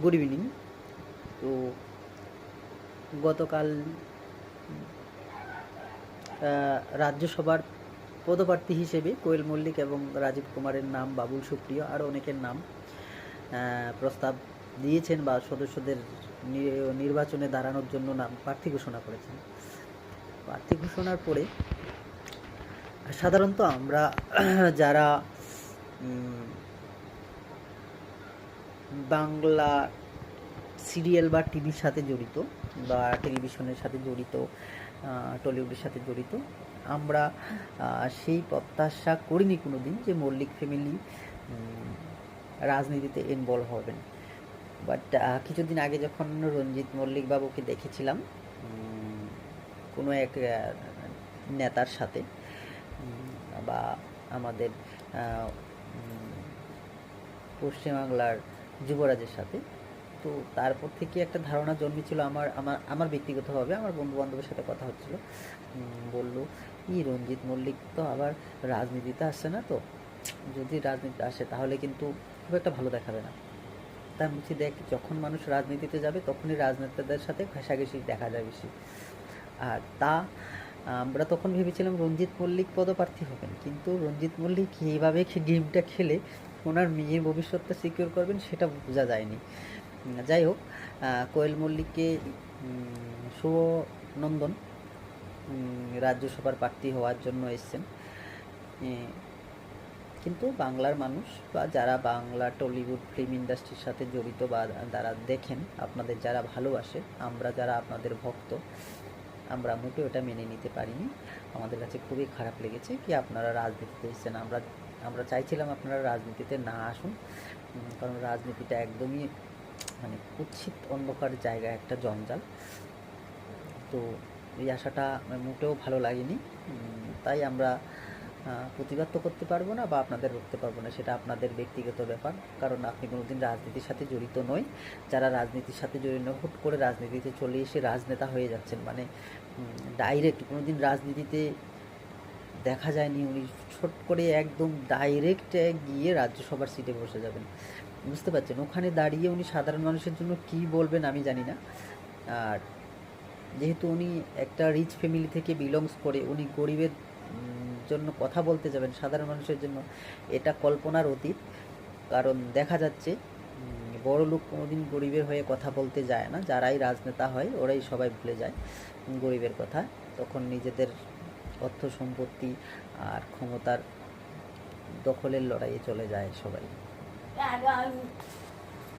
Good evening. তো গতকাল রাজ্যসভার পদপ্রার্থী হিসেবে কোয়েল মল্লিক এবং রাজীব কুমারের নাম, বাবুল সুপ্রিয় আরও অনেকের নাম প্রস্তাব দিয়েছেন বা সদস্যদের নির্বাচনে দাঁড়ানোর জন্য নাম প্রার্থী ঘোষণা করেছেন। প্রার্থী ঘোষণার পরে সাধারণত আমরা যারা বাংলা সিরিয়াল বা টিভির সাথে জড়িত বা টেলিভিশনের সাথে জড়িত, টলিউডের সাথে জড়িত, আমরা সেই প্রত্যাশা করিনি কোনো দিন যে মল্লিক ফ্যামিলি রাজনীতিতে ইনভলভ হবেন। বাট কিছুদিন আগে যখন রঞ্জিত মল্লিক বাবুকে দেখেছিলাম কোনো এক নেতার সাথে বা আমাদের পশ্চিমবাংলার যুবরাজের সাথে, তো তারপর থেকে একটা ধারণা জন্মেছিল আমার ব্যক্তিগতভাবে। আমার বন্ধুবান্ধবের সাথে কথা হচ্ছিল, বললো রঞ্জিত মল্লিক তো আবার রাজনীতিতে আসছে না, তো যদি রাজনীতিতে আসে তাহলে কিন্তু খুব একটা ভালো দেখাবে না। তাই বলছি, দেখ, যখন মানুষ রাজনীতিতে যাবে তখনই রাজনেতাদের সাথে ঘেঁষাঘেঁষি দেখা যায় বেশি। আর আমরা তখন ভেবেছিলাম রঞ্জিত মল্লিক পদপ্রার্থী হবেন, কিন্তু রঞ্জিত মল্লিক এইভাবে গেমটা খেলে ওনার মেয়ের ভবিষ্যৎটা সিকিউর করবেন সেটা বোঝা যায়নি। যাই হোক, কোয়েল মল্লিককে শুভনন্দন, রাজ্যসভার প্রার্থী হওয়ার জন্য এসছেন। কিন্তু বাংলার মানুষ বা যারা বাংলা টলিউড ফিল্ম ইন্ডাস্ট্রির সাথে জড়িত বা যারা দেখেন, আপনাদের যারা ভালোবাসে, আমরা যারা আপনাদের ভক্ত, আমরা মোটেও এটা মেনে নিতে পারিনি। আমাদের কাছে খুবই খারাপ লেগেছে কি আপনারা রাজনীতিতে এসেছেন। আমরা চাইছিলাম আপনারা রাজনীতিতে না আসুন, কারণ রাজনীতিটা একদমই মানে কুৎসিত অন্ধকার জায়গা, একটা জঞ্জাল। তো এই আশাটা মোটেও ভালো লাগেনি। তাই আমরা প্রতিবাদ তো করতে পারবো না বা আপনাদের রুখতে পারবো না, সেটা আপনাদের ব্যক্তিগত ব্যাপার। কারণ আপনি কোনোদিন রাজনীতির সাথে জড়িত নয়। যারা রাজনীতির সাথে জড়িত, হুট করে রাজনীতিতে চলে এসে রাজনেতা হয়ে যাচ্ছেন, মানে ডাইরেক্ট কোনোদিন রাজনীতিতে দেখা যায়নি উনি ছোট করে একদম ডাইরেক্ট গিয়ে রাজ্যসভার সিটে বসে যাবেন। বুঝতে পারছেন, ওখানে দাঁড়িয়ে উনি সাধারণ মানুষের জন্য কি বলবেন আমি জানি না। আর যেহেতু উনি একটা রিচ ফ্যামিলি থেকে বিলংস করে, উনি গরিবের জন্য কথা বলতে যাবেন, সাধারণ মানুষের জন্য, এটা কল্পনার অতীত। কারণ দেখা যাচ্ছে বড় লোক কোনোদিন গরিবের হয়ে কথা বলতে যায় না। যারাই রাজনেতা হয় ওরাই সবাই ভুলে যায় গরিবের কথা, তখন নিজেদের অর্থ সম্পত্তি আর ক্ষমতার দখলের লড়াইয়ে চলে যায় সবাই।